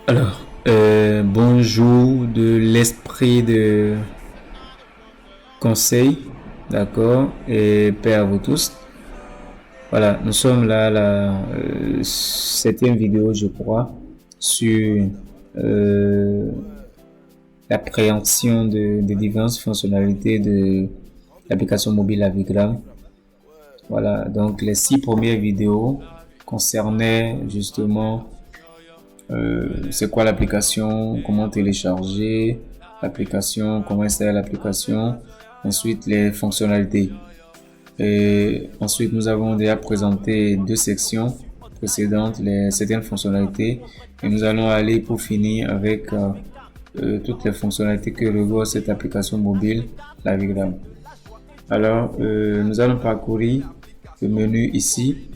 Bonjour de l'esprit de conseil, d'accord, et paix à vous tous. Voilà, nous sommes là à la septième vidéo, je crois, sur euh, l'appréhension de diverses fonctionnalités de l'application mobile Avigram. Voilà, donc les six premières vidéos concernaient justement c'est quoi l'application, comment télécharger l'application, comment installer l'application, ensuite les fonctionnalités. Et ensuite, nous avons déjà présenté deux sections précédentes, les certaines fonctionnalités, et nous allons aller pour finir avec toutes les fonctionnalités que regorge cette application mobile, la Vigram. Alors, nous allons parcourir le menu ici.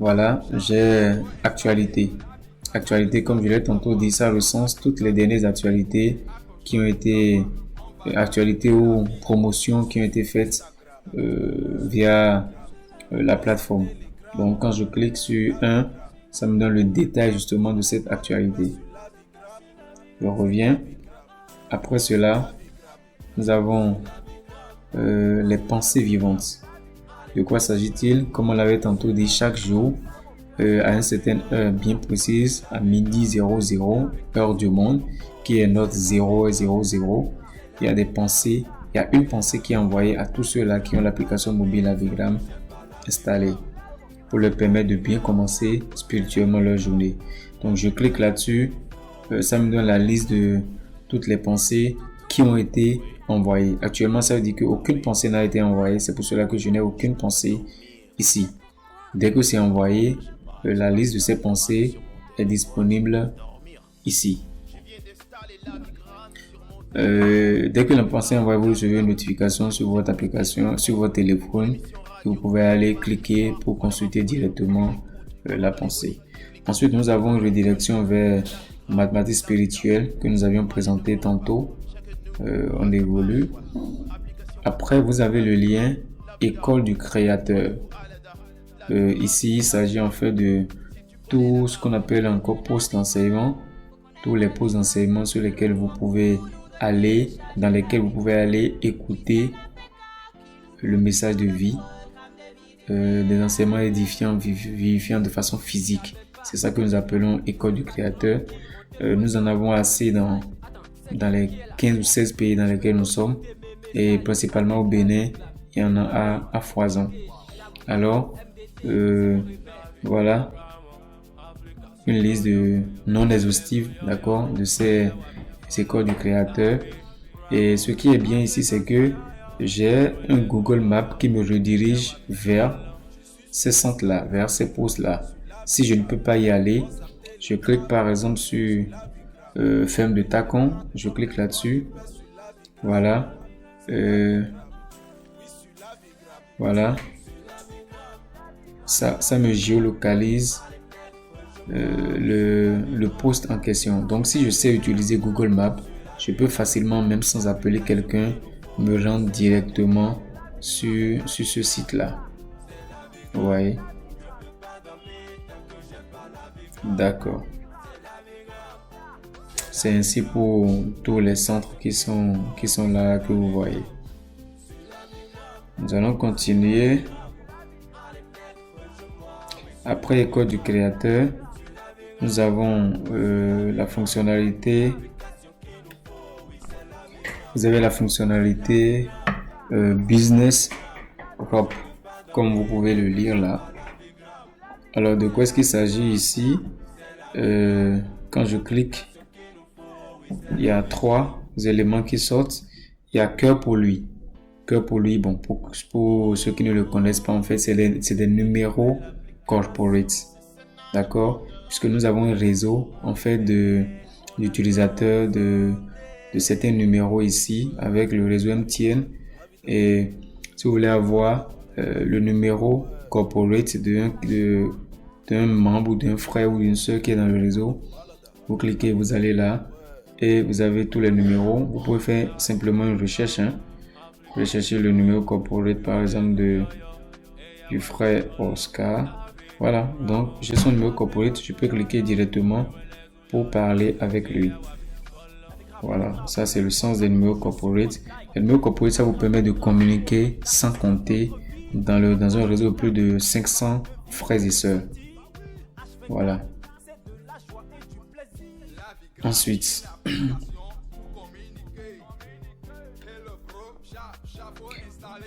Voilà, j'ai actualité. Actualité, comme je l'ai tantôt dit, ça recense toutes les dernières actualités qui ont été actualités ou promotions qui ont été faites via la plateforme. Donc, quand je clique sur un, ça me donne le détail justement de cette actualité. Je reviens. Après cela, nous avons les pensées vivantes. De quoi s'agit-il? Comme on l'avait tantôt dit, chaque jour, à une certaine heure bien précise, à midi 00, heure du monde, qui est notre 000, il y a des pensées, il y a une pensée qui est envoyée à tous ceux-là qui ont l'application mobile Avigram installée pour leur permettre de bien commencer spirituellement leur journée. Donc je clique là-dessus, ça me donne la liste de toutes les pensées qui ont été envoyées. Actuellement, ça veut dire qu'aucune pensée n'a été envoyée, c'est pour cela que je n'ai aucune pensée ici. Dès que c'est envoyé, la liste de ces pensées est disponible ici. Dès que la pensée est envoyée, vous recevez une notification sur votre application, sur votre téléphone. Et vous pouvez aller cliquer pour consulter directement la pensée. Ensuite, nous avons une redirection vers mathématiques spirituelles que nous avions présenté tantôt. On évolue. Après, vous avez le lien École du créateur. Ici, il s'agit en fait de tout ce qu'on appelle encore poste d'enseignement, tous les postes d'enseignement sur lesquels vous pouvez aller, dans lesquels vous pouvez aller écouter le message de vie, des enseignements édifiants, vivifiants de façon physique. C'est ça que nous appelons École du créateur. Nous en avons assez dans les 15 ou 16 pays dans lesquels nous sommes, et principalement au Bénin, il y en a à foison. Alors, voilà une liste de non exhaustive, d'accord, de ces écoles du créateur. Et ce qui est bien ici, c'est que j'ai un Google Maps qui me redirige vers ces centres-là, vers ces postes-là. Si je ne peux pas y aller, je clique par exemple sur ferme de Tacon, je clique là-dessus. Voilà. Voilà. Ça me géolocalise le poste en question. Donc si je sais utiliser Google Maps, je peux facilement, même sans appeler quelqu'un, me rendre directement sur ce site-là. Vous voyez? D'accord. C'est ainsi pour tous les centres qui sont là que vous voyez. Nous allons continuer. Après École du créateur, nous avons la fonctionnalité. Vous avez la fonctionnalité Business Hub, comme vous pouvez le lire là. Alors, de quoi est-ce qu'il s'agit ici? Quand je clique, il y a trois éléments qui sortent. Il y a cœur pour lui. Cœur pour lui, bon, pour ceux qui ne le connaissent pas, en fait, c'est des numéros corporate. D'accord? Puisque nous avons un réseau, en fait, d'utilisateurs de certains numéros ici, avec le réseau MTN. Et si vous voulez avoir le numéro corporate d'un membre ou d'un frère ou d'une soeur qui est dans le réseau, vous cliquez, vous allez là et vous avez tous les numéros. Vous pouvez faire simplement une recherche, rechercher le numéro corporate par exemple du frère Oscar, Voilà, donc j'ai son numéro corporate, je peux cliquer directement pour parler avec lui. Voilà, ça c'est le sens des numéros corporate. Les numéros corporate, ça vous permet de communiquer sans compter dans un réseau de plus de 500 frères et sœurs. Voilà.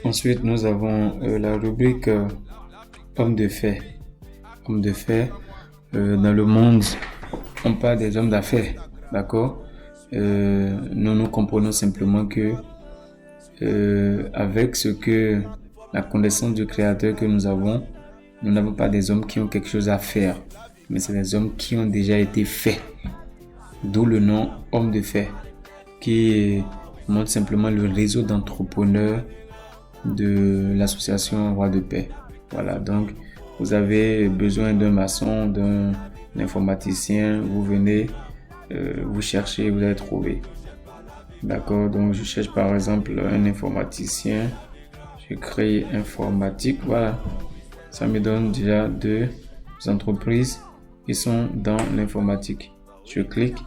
Ensuite, nous avons la rubrique hommes de fait. Hommes de fait, dans le monde, on parle des hommes d'affaires, d'accord? Nous comprenons simplement que avec la connaissance du Créateur que nous avons, nous n'avons pas des hommes qui ont quelque chose à faire, mais c'est des hommes qui ont déjà été faits. D'où le nom homme de fait, qui montre simplement le réseau d'entrepreneurs de l'association Roi de Paix. Voilà, donc vous avez besoin d'un maçon, d'un informaticien, vous venez, vous cherchez, vous allez trouver. D'accord, donc je cherche par exemple un informaticien, je crée informatique, voilà. Ça me donne déjà deux entreprises qui sont dans l'informatique. Je clique,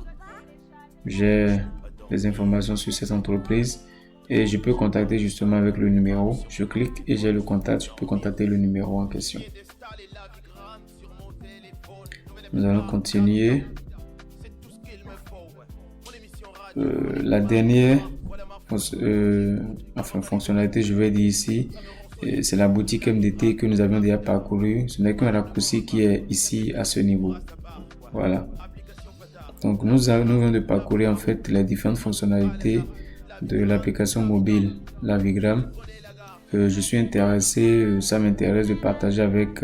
j'ai les informations sur cette entreprise et je peux contacter justement avec le numéro. Je clique et j'ai le contact, je peux contacter le numéro en question. Nous allons continuer. La dernière fonctionnalité, je vais dire ici, c'est la boutique MDT que nous avions déjà parcouru. Ce n'est qu'un raccourci qui est ici à ce niveau. Voilà. Donc nous venons de parcourir en fait les différentes fonctionnalités de l'application mobile Lavigram. Je suis intéressé, ça m'intéresse de partager avec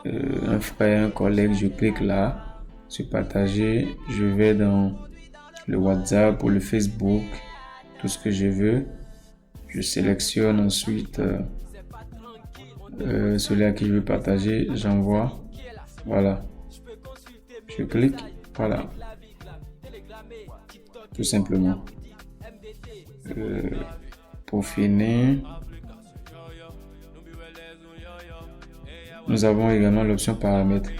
un frère, un collègue. Je clique là sur partager, je vais dans le WhatsApp ou le Facebook, tout ce que je veux. Je sélectionne ensuite celui à qui je veux partager, j'envoie. Voilà. Je clique, voilà. Tout simplement. Pour finir, nous avons également l'option paramètres.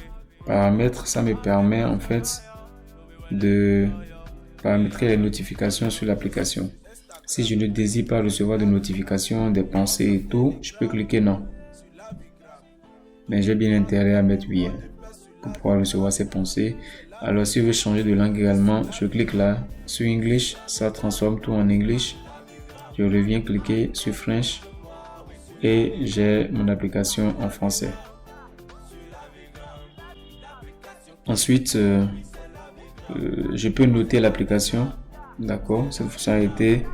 Paramètres, ça me permet en fait de paramétrer les notifications sur l'application. Si je ne désire pas recevoir de notifications, des pensées et tout, je peux cliquer non. Mais j'ai bien intérêt à mettre oui pour pouvoir recevoir ces pensées. Alors si je veux changer de langue également, je clique là sur English, ça transforme tout en English. Je reviens cliquer sur French et j'ai mon application en français. Ensuite, je peux noter l'application, d'accord, cette fonctionnalité,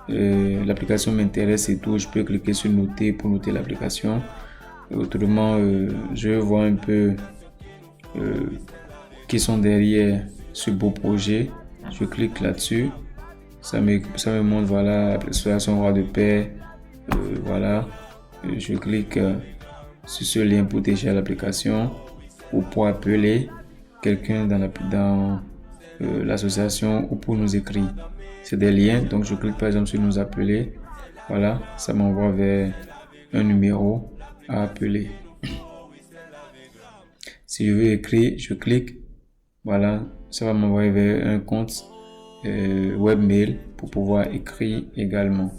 l'application m'intéresse et tout, je peux cliquer sur noter pour noter l'application. Autrement, je vois un peu qui sont derrière ce beau projet, je clique là-dessus, ça me montre, voilà, l'association Roi de Paix, voilà, je clique sur ce lien pour télécharger l'application ou pour appeler quelqu'un dans l'association ou pour nous écrire. C'est des liens, donc je clique par exemple sur nous appeler, voilà, ça m'envoie vers un numéro à appeler. Si je veux écrire, je clique, voilà, ça va m'envoyer vers un compte webmail pour pouvoir écrire également.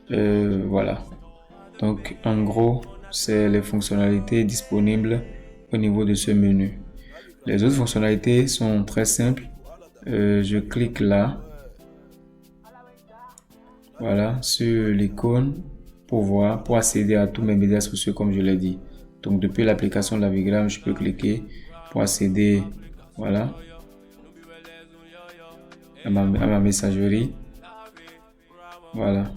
Voilà, donc en gros c'est les fonctionnalités disponibles au niveau de ce menu. Les autres fonctionnalités sont très simples. Je clique là, voilà, sur l'icône pour accéder à tous mes médias sociaux comme je l'ai dit. Donc depuis l'application Lavigram, je peux cliquer pour accéder, voilà, à ma messagerie. Voilà.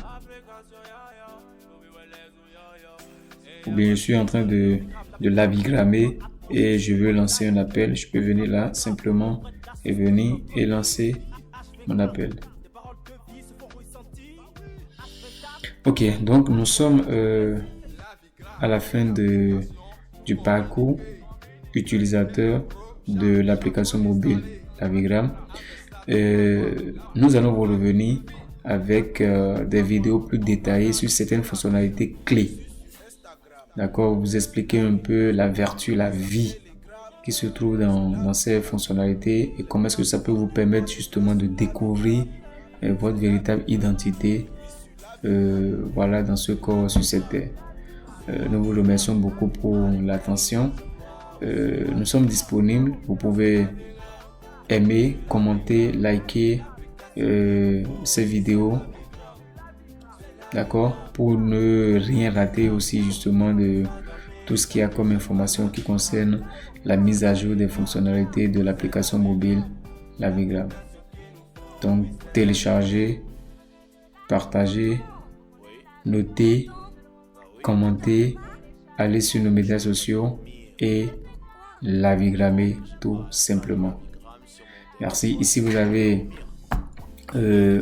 Ou bien je suis en train de lavigrammer et je veux lancer un appel, je peux venir là simplement et venir et lancer mon appel. Ok, donc nous sommes à la fin du parcours utilisateur de l'application mobile Lavigram. Nous allons vous revenir avec des vidéos plus détaillées sur certaines fonctionnalités clés. d'accord, vous expliquer un peu la vertu, la vie qui se trouve dans ces fonctionnalités et comment est-ce que ça peut vous permettre justement de découvrir votre véritable identité voilà, dans ce corps sur cette terre. Nous vous remercions beaucoup pour l'attention. Nous sommes disponibles. Vous pouvez aimer, commenter, liker ces vidéos. D'accord? Pour ne rien rater aussi justement de tout ce qu'il y a comme information qui concerne la mise à jour des fonctionnalités de l'application mobile Navigram. Donc téléchargez, partagez, notez, commentez, allez sur nos médias sociaux et Navigrammer tout simplement. Merci. Ici vous avez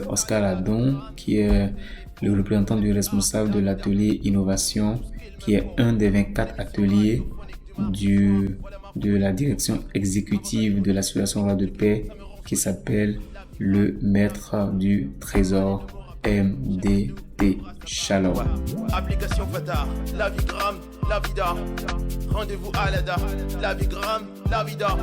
Oscar Adon qui est le représentant du responsable de l'atelier innovation qui est un des 24 ateliers de la direction exécutive de l'association Roi de Paix qui s'appelle le Maître du Trésor MDT. Shalom. Application Fata, Navigram, la vida. Rendez-vous à l'ADA, Navigram, la vida.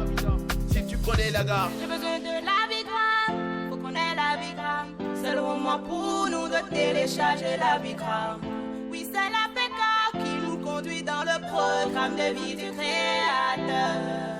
Si tu connais la gare. J'ai besoin de Navigram, faut qu'on ait Navigram. C'est le moment pour nous de télécharger Navigram. Oui, c'est l'APK qui nous conduit dans le programme de vie du créateur.